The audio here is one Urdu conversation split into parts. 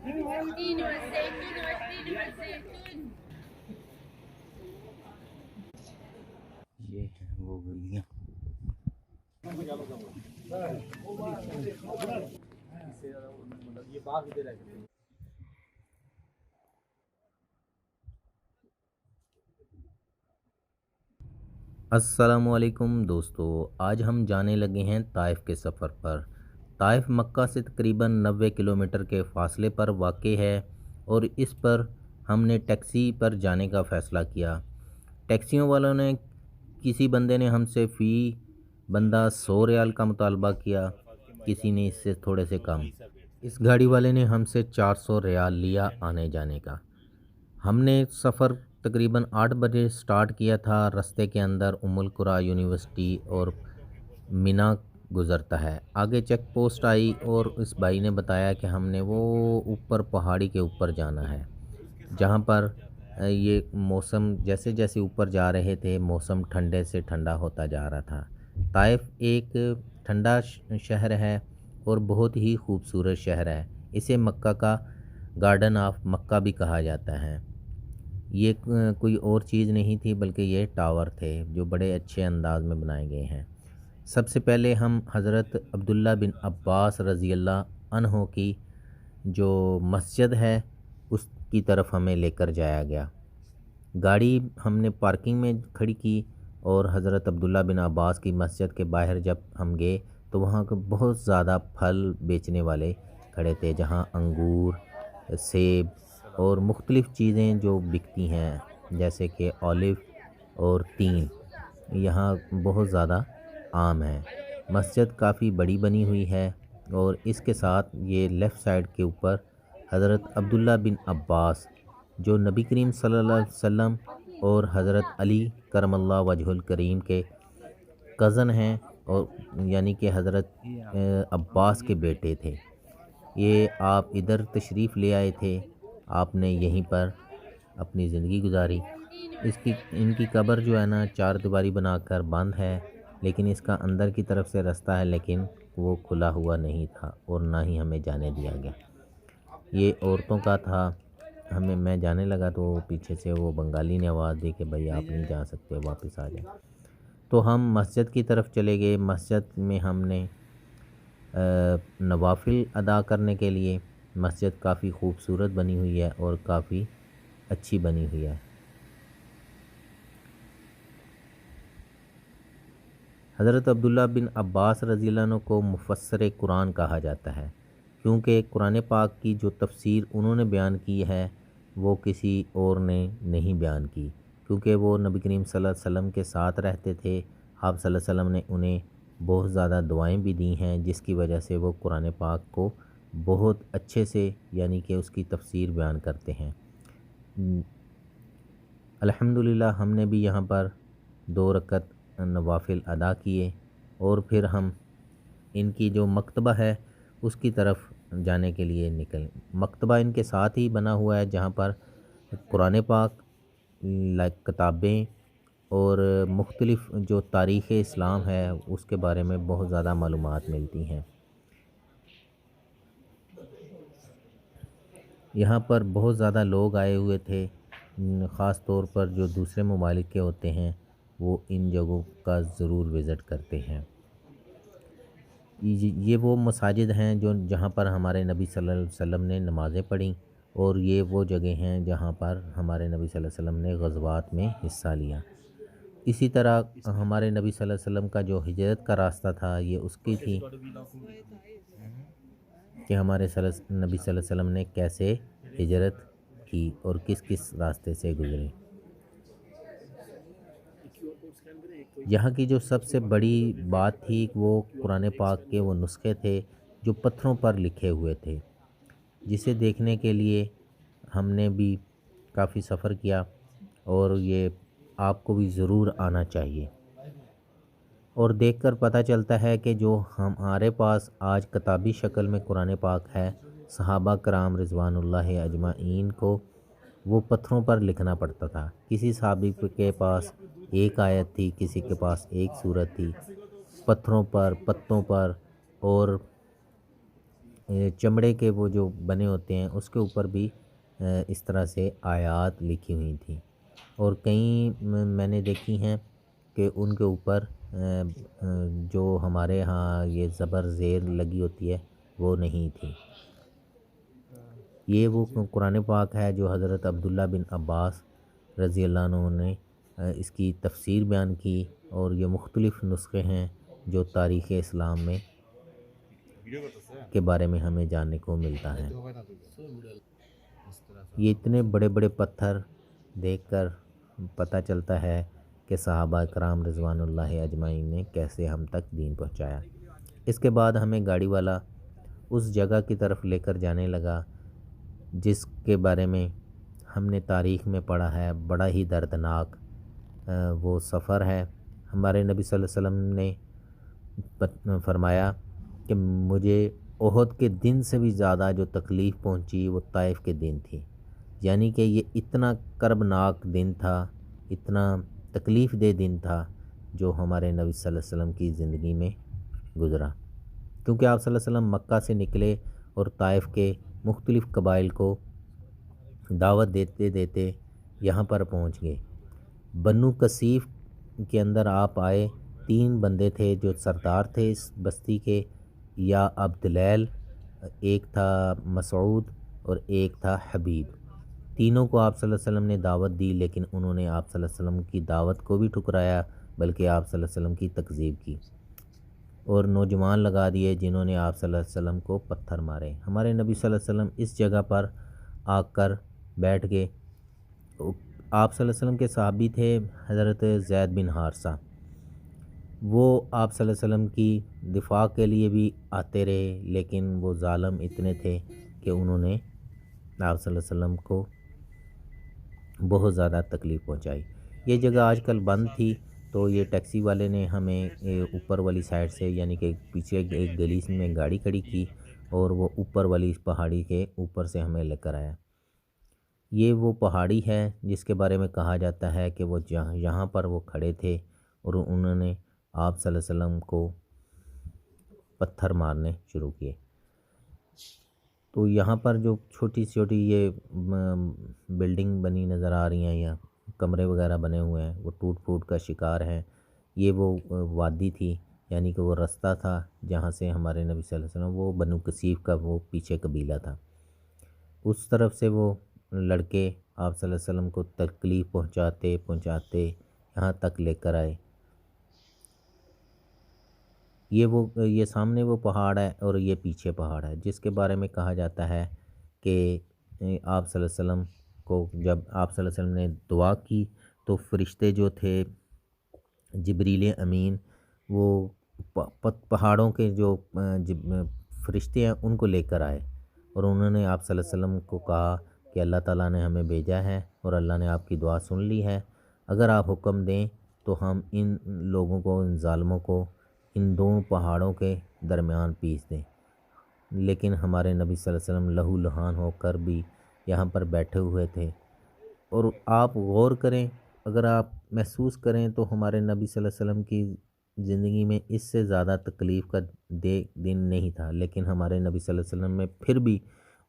والتين والزيتون والتين والزيتون. یہ ہیں وہ گلیاں. السلام علیکم دوستو، آج ہم جانے لگے ہیں طائف کے سفر پر. طائف مکہ سے تقریباً 90 کلومیٹر کے فاصلے پر واقع ہے اور اس پر ہم نے ٹیکسی پر جانے کا فیصلہ کیا. ٹیکسیوں والوں نے کسی بندے نے ہم سے فی بندہ 100 ریال کا مطالبہ کیا، کسی نے اس سے تھوڑے سے کم. اس گاڑی والے نے ہم سے 400 ریال لیا آنے جانے کا. ہم نے سفر تقریباً 8 بجے سٹارٹ کیا تھا. رستے کے اندر ام القریٰ یونیورسٹی اور مینا گزرتا ہے. آگے چیک پوسٹ آئی اور اس بھائی نے بتایا کہ ہم نے وہ اوپر پہاڑی کے اوپر جانا ہے، جہاں پر یہ موسم جیسے جیسے اوپر جا رہے تھے موسم ٹھنڈے سے ٹھنڈا ہوتا جا رہا تھا. طائف ایک ٹھنڈا شہر ہے اور بہت ہی خوبصورت شہر ہے. اسے مکہ کا گارڈن آف مکہ بھی کہا جاتا ہے. یہ کوئی اور چیز نہیں تھی بلکہ یہ ٹاور تھے جو بڑے اچھے انداز میں بنائے گئے ہیں. سب سے پہلے ہم حضرت عبداللہ بن عباس رضی اللہ عنہ کی جو مسجد ہے اس کی طرف ہمیں لے کر جایا گیا. گاڑی ہم نے پارکنگ میں کھڑی کی اور حضرت عبداللہ بن عباس کی مسجد کے باہر جب ہم گئے تو وہاں کے بہت زیادہ پھل بیچنے والے کھڑے تھے، جہاں انگور، سیب اور مختلف چیزیں جو بکتی ہیں جیسے کہ اولیو اور تین یہاں بہت زیادہ عام ہیں. مسجد کافی بڑی بنی ہوئی ہے اور اس کے ساتھ یہ لیفٹ سائڈ کے اوپر حضرت عبداللہ بن عباس جو نبی کریم صلی اللہ علیہ وسلم اور حضرت علی کرم اللہ وجہ الکریم کے کزن ہیں، اور یعنی کہ حضرت عباس کے بیٹے تھے. یہ آپ ادھر تشریف لے آئے تھے، آپ نے یہیں پر اپنی زندگی گزاری. ان کی قبر جو ہے نا 4 دیواری بنا کر بند ہے، لیکن اس کا اندر کی طرف سے رستہ ہے لیکن وہ کھلا ہوا نہیں تھا اور نہ ہی ہمیں جانے دیا گیا. یہ عورتوں کا تھا. میں جانے لگا تو پیچھے سے وہ بنگالی نے آواز دی کہ بھائی آپ نہیں جا سکتے، واپس آ جائیں. تو ہم مسجد کی طرف چلے گئے. مسجد میں ہم نے نوافل ادا کرنے کے لیے، مسجد کافی خوبصورت بنی ہوئی ہے اور کافی اچھی بنی ہوئی ہے. حضرت عبداللہ بن عباس رضی اللہ عنہ کو مفسر قرآن کہا جاتا ہے، کیونکہ قرآن پاک کی جو تفسیر انہوں نے بیان کی ہے وہ کسی اور نے نہیں بیان کی، کیونکہ وہ نبی کریم صلی اللہ علیہ وسلم کے ساتھ رہتے تھے. آپ صلی اللہ علیہ وسلم نے انہیں بہت زیادہ دعائیں بھی دی ہیں جس کی وجہ سے وہ قرآن پاک کو بہت اچھے سے یعنی کہ اس کی تفسیر بیان کرتے ہیں. الحمدللہ ہم نے بھی یہاں پر 2 رکعت نوافل ادا کیے اور پھر ہم ان کی جو مکتبہ ہے اس کی طرف جانے کے لیے نکل. مکتبہ ان کے ساتھ ہی بنا ہوا ہے جہاں پر قرآن پاک، کتابیں اور مختلف جو تاریخ اسلام ہے اس کے بارے میں بہت زیادہ معلومات ملتی ہیں. یہاں پر بہت زیادہ لوگ آئے ہوئے تھے، خاص طور پر جو دوسرے ممالک کے ہوتے ہیں وہ ان جگہوں کا ضرور وزٹ کرتے ہیں. یہ وہ مساجد ہیں جہاں پر ہمارے نبی صلی اللہ علیہ وسلم نے نمازیں پڑھیں، اور یہ وہ جگہ ہیں جہاں پر ہمارے نبی صلی اللہ علیہ وسلم نے غزوات میں حصہ لیا. اسی طرح ہمارے نبی صلی اللہ علیہ وسلم کا جو ہجرت کا راستہ تھا یہ اس کی تھی کہ ہمارے نبی صلی اللہ علیہ وسلم نے کیسے ہجرت کی اور کس کس راستے سے گزرے. یہاں کی جو سب سے بڑی بات تھی وہ قرآن پاک کے وہ نسخے تھے جو پتھروں پر لکھے ہوئے تھے، جسے دیکھنے کے لیے ہم نے بھی کافی سفر کیا، اور یہ آپ کو بھی ضرور آنا چاہیے. اور دیکھ کر پتہ چلتا ہے کہ جو ہمارے پاس آج کتابی شکل میں قرآن پاک ہے، صحابہ کرام رضوان اللہ اجمعین کو وہ پتھروں پر لکھنا پڑتا تھا. کسی صحابی کے پاس ایک آیت تھی، کسی کے پاس ایک سورت تھی، پتھروں پر، پتوں پر اور چمڑے کے وہ جو بنے ہوتے ہیں اس کے اوپر بھی اس طرح سے آیات لکھی ہوئی تھیں، اور کئی میں نے دیکھی ہیں کہ ان کے اوپر جو ہمارے ہاں یہ زبر زیر لگی ہوتی ہے وہ نہیں تھی۔ یہ وہ قرآن پاک ہے جو حضرت عبداللہ بن عباس رضی اللہ عنہ نے اس کی تفسیر بیان کی، اور یہ مختلف نسخے ہیں جو تاریخ اسلام میں کے بارے میں ہمیں جاننے کو ملتا ہے۔ یہ اتنے بڑے بڑے پتھر دیکھ کر پتہ چلتا ہے کہ صحابہ کرام رضوان اللہ اجمعین نے کیسے ہم تک دین پہنچایا۔ اس کے بعد ہمیں گاڑی والا اس جگہ کی طرف لے کر جانے لگا جس کے بارے میں ہم نے تاریخ میں پڑھا ہے، بڑا ہی دردناک وہ سفر ہے۔ ہمارے نبی صلی اللہ علیہ وسلم نے فرمایا کہ مجھے احد کے دن سے بھی زیادہ جو تکلیف پہنچی وہ طائف کے دن تھی، یعنی کہ یہ اتنا کربناک دن تھا، اتنا تکلیف دہ دن تھا جو ہمارے نبی صلی اللہ علیہ وسلم کی زندگی میں گزرا، کیونکہ آپ صلی اللہ علیہ وسلم مکہ سے نکلے اور طائف کے مختلف قبائل کو دعوت دیتے دیتے یہاں پر پہنچ گئے۔ بنو کثیف کے اندر آپ آئے، 3 بندے تھے جو سردار تھے اس بستی کے، یا عبدلیل، ایک تھا مسعود اور ایک تھا حبیب۔ تینوں کو آپ صلی اللہ علیہ وسلم نے دعوت دی، لیکن انہوں نے آپ صلی اللہ علیہ وسلم کی دعوت کو بھی ٹھکرایا، بلکہ آپ صلی اللہ علیہ وسلم کی تکذیب کی، اور نوجوان لگا دیے جنہوں نے آپ صلی اللہ علیہ وسلم کو پتھر مارے۔ ہمارے نبی صلی اللہ علیہ وسلم اس جگہ پر آ کر بیٹھ گئے۔ آپ صلی اللہ علیہ وسلم کے صحابی تھے حضرت زید بن حارثہ، وہ آپ صلی اللہ علیہ وسلم کی دفاع کے لیے بھی آتے رہے، لیکن وہ ظالم اتنے تھے کہ انہوں نے آپ صلی اللہ علیہ وسلم کو بہت زیادہ تکلیف پہنچائی۔ یہ جگہ آج کل بند تھی، تو یہ ٹیکسی والے نے ہمیں اوپر والی سائڈ سے، یعنی کہ پیچھے ایک گلی میں گاڑی کھڑی کی، اور وہ اوپر والی پہاڑی کے اوپر سے ہمیں لے کر آیا۔ یہ وہ پہاڑی ہے جس کے بارے میں کہا جاتا ہے کہ وہ یہاں پر وہ کھڑے تھے اور انہوں نے آپ صلی اللہ علیہ وسلم کو پتھر مارنے شروع کیے۔ تو یہاں پر جو چھوٹی چھوٹی یہ بلڈنگ بنی نظر آ رہی ہیں یا کمرے وغیرہ بنے ہوئے ہیں، وہ ٹوٹ پھوٹ کا شکار ہیں۔ یہ وہ وادی تھی، یعنی کہ وہ رستہ تھا جہاں سے ہمارے نبی صلی اللہ علیہ وسلم، وہ بنو کثیف کا وہ پیچھے قبیلہ تھا، اس طرف سے وہ لڑکے آپ صلی اللہ علیہ وسلم کو تکلیف پہنچاتے یہاں تک لے کر آئے۔ یہ سامنے وہ پہاڑ ہے اور یہ پیچھے پہاڑ ہے، جس کے بارے میں کہا جاتا ہے کہ آپ صلی اللہ علیہ وسلم کو جب آپ صلی اللہ علیہ وسلم نے دعا کی تو فرشتے جو تھے جبریل امین، وہ پہاڑوں کے جو فرشتے ہیں ان کو لے کر آئے، اور انہوں نے آپ صلی اللہ علیہ وسلم کو کہا کہ اللہ تعالیٰ نے ہمیں بھیجا ہے اور اللہ نے آپ کی دعا سن لی ہے، اگر آپ حکم دیں تو ہم ان لوگوں کو، ان ظالموں کو ان دونوں پہاڑوں کے درمیان پیس دیں۔ لیکن ہمارے نبی صلی اللہ علیہ وسلم لہو لہان ہو کر بھی یہاں پر بیٹھے ہوئے تھے، اور آپ غور کریں، اگر آپ محسوس کریں تو ہمارے نبی صلی اللہ علیہ وسلم کی زندگی میں اس سے زیادہ تکلیف کا دن نہیں تھا، لیکن ہمارے نبی صلی اللہ علیہ وسلم نے پھر بھی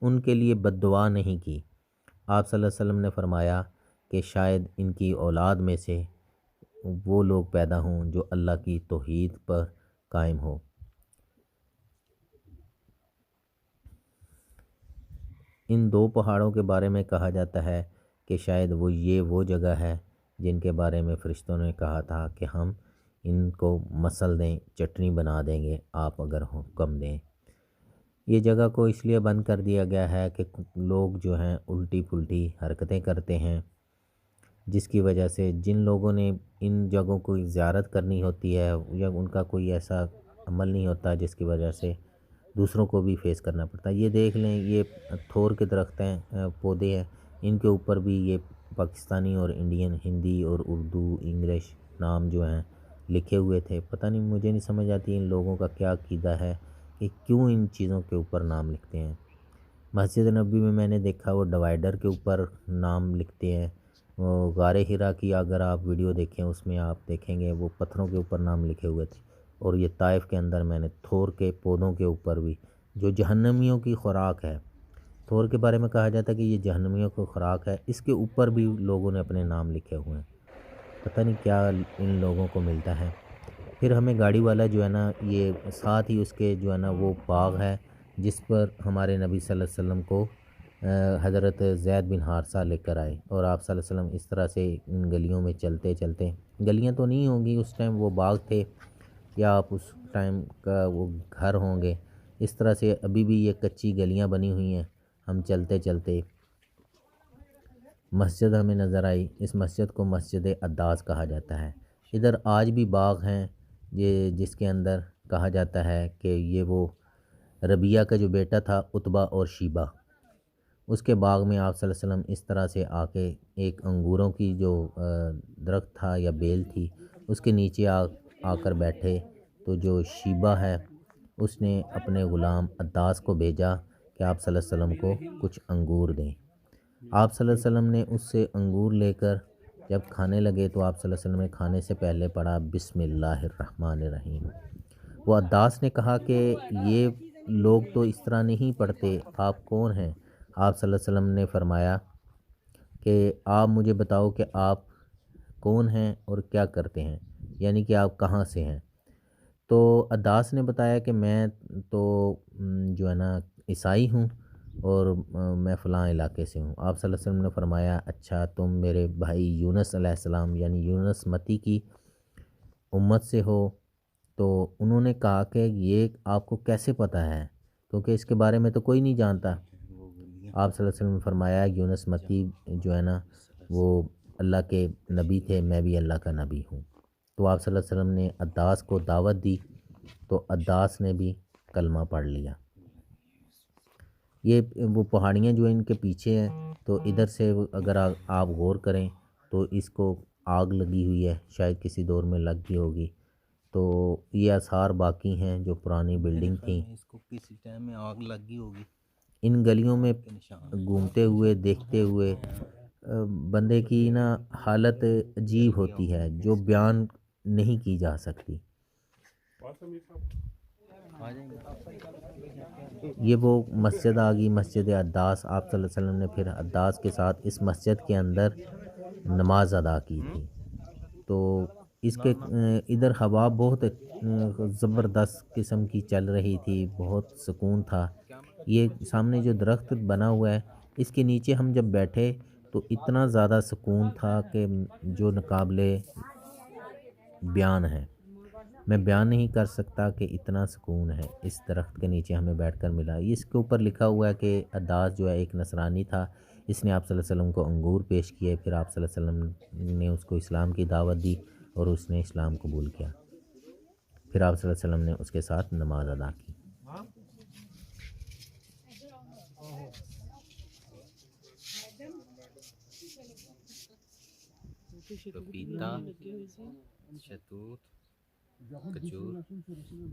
ان کے لیے بد دعا نہیں کی۔ آپ صلی اللہ علیہ وسلم نے فرمایا کہ شاید ان کی اولاد میں سے وہ لوگ پیدا ہوں جو اللہ کی توحید پر قائم ہو۔ ان 2 پہاڑوں کے بارے میں کہا جاتا ہے کہ شاید وہ جگہ ہے جن کے بارے میں فرشتوں نے کہا تھا کہ ہم ان کو مسل دیں، چٹنی بنا دیں گے آپ اگر حکم دیں۔ یہ جگہ کو اس لیے بند کر دیا گیا ہے کہ لوگ جو ہیں الٹی پلٹی حرکتیں کرتے ہیں، جس کی وجہ سے جن لوگوں نے ان جگہوں کو زیارت کرنی ہوتی ہے یا ان کا کوئی ایسا عمل نہیں ہوتا جس کی وجہ سے دوسروں کو بھی فیس کرنا پڑتا ہے۔ یہ دیکھ لیں، یہ تھور کے درخت ہیں، پودے ہیں، ان کے اوپر بھی یہ پاکستانی اور انڈین، ہندی اور اردو انگلش نام جو ہیں لکھے ہوئے تھے۔ پتہ نہیں، مجھے نہیں سمجھ آتی ان لوگوں کا کیا عقیدہ ہے کہ کیوں ان چیزوں کے اوپر نام لکھتے ہیں۔ مسجد نبوی میں میں نے دیکھا وہ ڈیوائیڈر کے اوپر نام لکھتے ہیں، وہ غار حرا کی اگر آپ ویڈیو دیکھیں اس میں آپ دیکھیں گے وہ پتھروں کے اوپر نام لکھے ہوئے تھے، اور یہ طائف کے اندر میں نے تھور کے پودوں کے اوپر بھی جو جہنمیوں کی خوراک ہے، تھور کے بارے میں کہا جاتا ہے کہ یہ جہنمیوں کی خوراک ہے، اس کے اوپر بھی لوگوں نے اپنے نام لکھے ہوئے ہیں، پتہ نہیں کیا ان لوگوں کو ملتا ہے۔ پھر ہمیں گاڑی والا جو ہے نا، یہ ساتھ ہی اس کے جو ہے نا وہ باغ ہے جس پر ہمارے نبی صلی اللہ علیہ وسلم کو حضرت زید بن حارثہ لے کر آئے، اور آپ صلی اللہ علیہ وسلم اس طرح سے ان گلیوں میں چلتے چلتے، گلیاں تو نہیں ہوں گی اس ٹائم، وہ باغ تھے، یا آپ اس ٹائم کا وہ گھر ہوں گے، اس طرح سے ابھی بھی یہ کچی گلیاں بنی ہوئی ہیں۔ ہم چلتے چلتے مسجد ہمیں نظر آئی، اس مسجد کو مسجد عداس کہا جاتا ہے۔ ادھر آج بھی باغ ہیں یہ، جس کے اندر کہا جاتا ہے کہ یہ وہ ربیعہ کا جو بیٹا تھا عتبہ اور شیبہ، اس کے باغ میں آپ صلی اللہ علیہ وسلم اس طرح سے آ کے ایک انگوروں کی جو درخت تھا یا بیل تھی، اس کے نیچے آ کر بیٹھے، تو جو شیبہ ہے اس نے اپنے غلام عداس کو بھیجا کہ آپ صلی اللہ علیہ وسلم کو کچھ انگور دیں۔ آپ صلی اللہ علیہ وسلم نے اس سے انگور لے کر جب کھانے لگے تو آپ صلی اللہ علیہ وسلم نے کھانے سے پہلے پڑھا بسم اللہ الرحمن الرحیم۔ وہ عداس نے کہا کہ یہ لوگ تو اس طرح نہیں پڑھتے، آپ کون ہیں؟ آپ صلی اللہ علیہ وسلم نے فرمایا کہ آپ مجھے بتاؤ کہ آپ کون ہیں اور کیا کرتے ہیں، یعنی کہ آپ کہاں سے ہیں؟ تو عداس نے بتایا کہ میں تو جو ہے نا عیسائی ہوں، اور میں فلاں علاقے سے ہوں۔ آپ صلی اللہ علیہ وسلم نے فرمایا اچھا تم میرے بھائی یونس علیہ السلام یعنی یونس متی کی امت سے ہو؟ تو انہوں نے کہا کہ یہ آپ کو کیسے پتہ ہے، کیونکہ اس کے بارے میں تو کوئی نہیں جانتا۔ آپ صلی اللہ علیہ وسلم نے فرمایا یونس متی جو ہے نا وہ اللہ کے نبی تھے، میں بھی اللہ کا نبی ہوں۔ تو آپ صلی اللہ علیہ وسلم نے عداس کو دعوت دی، تو عداس نے بھی کلمہ پڑھ لیا۔ یہ وہ پہاڑیاں جو ان کے پیچھے ہیں، تو ادھر سے اگر آپ غور کریں تو اس کو آگ لگی ہوئی ہے، شاید کسی دور میں لگ گئی ہوگی، تو یہ آثار باقی ہیں جو پرانی بلڈنگ تھیں، اس کو کسی ٹائم میں آگ لگ گئی ہوگی۔ ان گلیوں میں گھومتے ہوئے دیکھتے ہوئے بندے کی نا حالت عجیب ہوتی ہے جو بیان نہیں کی جا سکتی۔ یہ وہ مسجد آ گئی، مسجد عداس۔ آپ صلی اللہ علیہ وسلم نے پھر عداس کے ساتھ اس مسجد کے اندر نماز ادا کی تھی۔ تو اس کے ادھر ہوا بہت زبردست قسم کی چل رہی تھی، بہت سکون تھا۔ یہ سامنے جو درخت بنا ہوا ہے اس کے نیچے ہم جب بیٹھے تو اتنا زیادہ سکون تھا کہ جو ناقابل بیان ہے، میں بیان نہیں کر سکتا کہ اتنا سکون ہے اس درخت کے نیچے ہمیں بیٹھ کر ملا۔ اس کے اوپر لکھا ہوا ہے کہ عداس جو ہے ایک نصرانی تھا، اس نے آپ صلی اللہ علیہ وسلم کو انگور پیش کیے، پھر آپ صلی اللہ علیہ وسلم نے اس کو اسلام کی دعوت دی اور اس نے اسلام قبول کیا، پھر آپ صلی اللہ علیہ وسلم نے اس کے ساتھ نماز ادا کی۔ پپیتا، شہتوت، کھجور، تین لگی ہوئی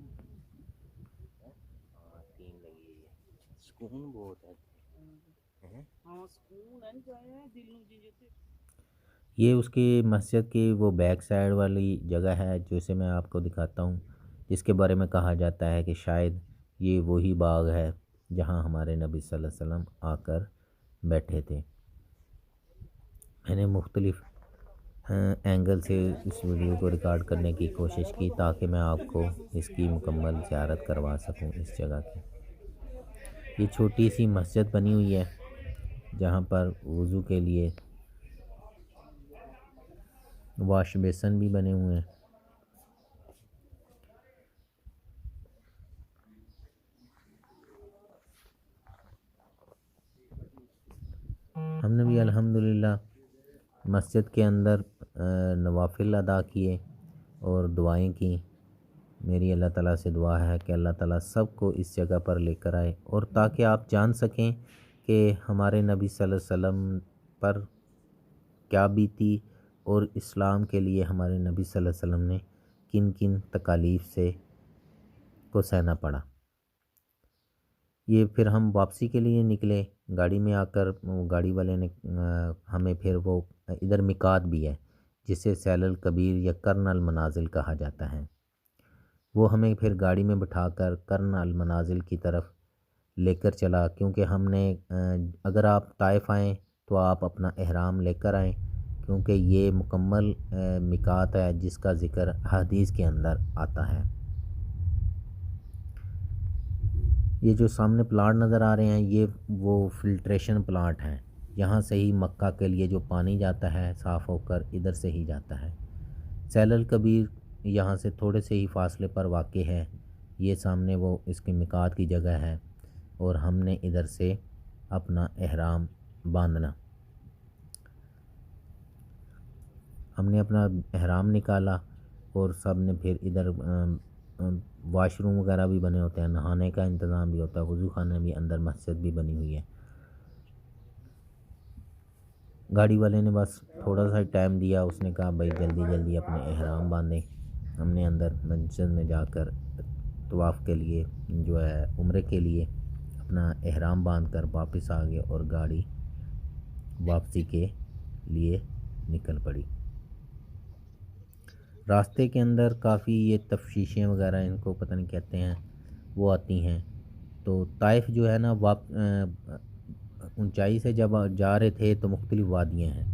ہے، سکون بہت ہے۔ یہ اس کی مسجد کی وہ بیک سائڈ والی جگہ ہے جسے میں آپ کو دکھاتا ہوں، جس کے بارے میں کہا جاتا ہے کہ شاید یہ وہی باغ ہے جہاں ہمارے نبی صلی اللہ علیہ وسلم آ کر بیٹھے تھے۔ میں نے مختلف اینگل سے اس ویڈیو کو ریکارڈ کرنے کی کوشش کی تاکہ میں آپ کو اس کی مکمل زیارت کروا سکوں اس جگہ کی۔ یہ چھوٹی سی مسجد بنی ہوئی ہے جہاں پر وضو کے لیے واش بیسن بھی بنے ہوئے ہیں۔ ہم نے بھی الحمدللہ مسجد کے اندر نوافل ادا کیے اور دعائیں کی۔ میری اللہ تعالیٰ سے دعا ہے کہ اللہ تعالیٰ سب کو اس جگہ پر لے کر آئے، اور تاکہ آپ جان سکیں کہ ہمارے نبی صلی اللہ علیہ وسلم پر کیا بیتی اور اسلام کے لیے ہمارے نبی صلی اللہ علیہ وسلم نے کن کن تکالیف سے کو سہنا پڑا۔ یہ پھر ہم واپسی کے لیے نکلے گاڑی میں آ کر، گاڑی والے نے ہمیں پھر وہ ادھر میقات بھی ہے جسے سیل الکبیر یا کرن المنازل کہا جاتا ہے، وہ ہمیں پھر گاڑی میں بٹھا کر کرن المنازل کی طرف لے کر چلا، کیونکہ ہم نے اگر آپ طائف آئیں تو آپ اپنا احرام لے کر آئیں، کیونکہ یہ مکمل میقات ہے جس کا ذکر حدیث کے اندر آتا ہے۔ یہ جو سامنے پلانٹ نظر آ رہے ہیں یہ وہ فلٹریشن پلانٹ ہیں، یہاں سے ہی مکہ کے لیے جو پانی جاتا ہے صاف ہو کر ادھر سے ہی جاتا ہے۔ سیل الکبیر یہاں سے تھوڑے سے ہی فاصلے پر واقع ہے، یہ سامنے وہ اس کی میقات کی جگہ ہے، اور ہم نے ادھر سے اپنا احرام باندھنا، ہم نے اپنا احرام نکالا، اور سب نے پھر ادھر واش روم وغیرہ بھی بنے ہوتے ہیں، نہانے کا انتظام بھی ہوتا ہے، وضو خانے بھی اندر مسجد بھی بنی ہوئی ہے۔ گاڑی والے نے بس تھوڑا سا ٹائم دیا، اس نے کہا بھائی جلدی جلدی اپنے احرام باندھیں۔ ہم نے اندر مسجد میں جا کر طواف کے لیے جو ہے عمرے کے لیے اپنا احرام باندھ کر واپس آ گئے، اور گاڑی واپسی کے لیے نکل پڑی۔ راستے کے اندر کافی یہ تفتیشیں وغیرہ ان کو پتہ نہیں کہتے ہیں وہ آتی ہیں، تو طائف جو ہے نا اونچائی سے جب جا رہے تھے تو مختلف وادیاں ہیں۔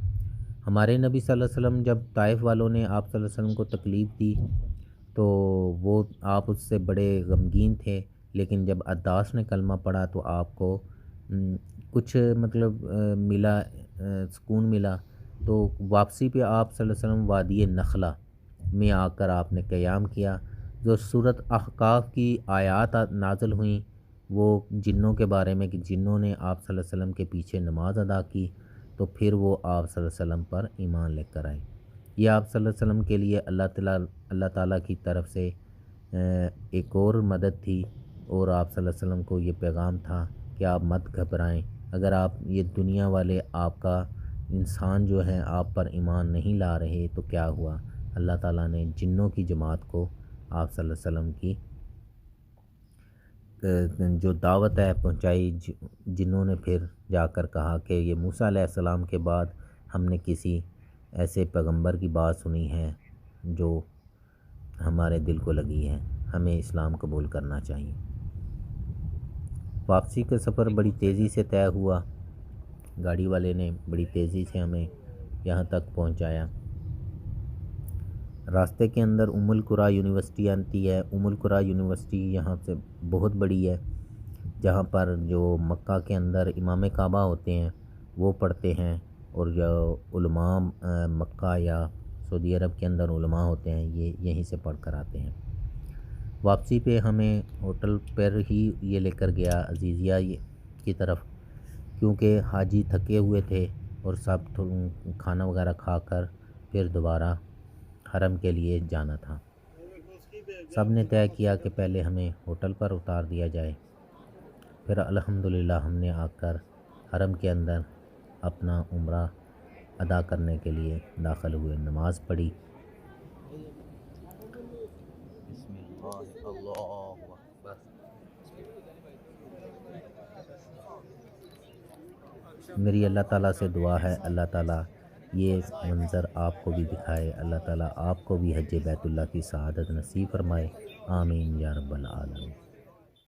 ہمارے نبی صلی اللہ علیہ وسلم جب طائف والوں نے آپ صلی اللہ علیہ وسلم کو تکلیف دی تو وہ آپ اس سے بڑے غمگین تھے، لیکن جب عداس نے کلمہ پڑھا تو آپ کو کچھ مطلب ملا، سکون ملا، تو واپسی پہ آپ صلی اللہ علیہ وسلم وادی نخلہ میں آ کر آپ نے قیام کیا۔ جو صورت احقاف کی آیات نازل ہوئیں وہ جنوں کے بارے میں، کہ جنوں نے آپ صلی اللہ علیہ وسلم کے پیچھے نماز ادا کی تو پھر وہ آپ صلی اللہ علیہ وسلم پر ایمان لے کر آئے۔ یہ آپ صلی اللہ علیہ وسلم کے لیے اللہ تعالیٰ کی طرف سے ایک اور مدد تھی، اور آپ صلی اللہ علیہ وسلم کو یہ پیغام تھا کہ آپ مت گھبرائیں، اگر آپ یہ دنیا والے آپ کا انسان جو ہیں آپ پر ایمان نہیں لا رہے تو کیا ہوا، اللہ تعالیٰ نے جنوں کی جماعت کو آپ صلی اللہ علیہ وسلم کی جو دعوت ہے پہنچائی، جنہوں نے پھر جا کر کہا کہ یہ موسیٰ علیہ السلام کے بعد ہم نے کسی ایسے پیغمبر کی بات سنی ہے جو ہمارے دل کو لگی ہے، ہمیں اسلام قبول کرنا چاہیے۔ واپسی کا سفر بڑی تیزی سے طے ہوا، گاڑی والے نے بڑی تیزی سے ہمیں یہاں تک پہنچایا۔ راستے کے اندر ام القریٰ یونیورسٹی آتی ہے۔ ام القریٰ یونیورسٹی یہاں سے بہت بڑی ہے، جہاں پر جو مکہ کے اندر امام کعبہ ہوتے ہیں وہ پڑھتے ہیں، اور جو علماء مکہ یا سعودی عرب کے اندر علماء ہوتے ہیں یہ یہیں سے پڑھ کر آتے ہیں۔ واپسی پہ ہمیں ہوٹل پر ہی یہ لے کر گیا عزیزیہ کی طرف، کیونکہ حاجی تھکے ہوئے تھے، اور سب کھانا وغیرہ کھا کر پھر دوبارہ حرم کے لیے جانا تھا۔ سب نے طے کیا کہ پہلے ہمیں ہوٹل پر اتار دیا جائے، پھر الحمدللہ ہم نے آ کر حرم کے اندر اپنا عمرہ ادا کرنے کے لیے داخل ہوئے، نماز پڑھی۔ میری اللہ تعالیٰ سے دعا ہے اللہ تعالیٰ یہ منظر آپ کو بھی دکھائے، اللہ تعالیٰ آپ کو بھی حج بیت اللہ کی سعادت نصیب فرمائے، آمین یا رب العالمین۔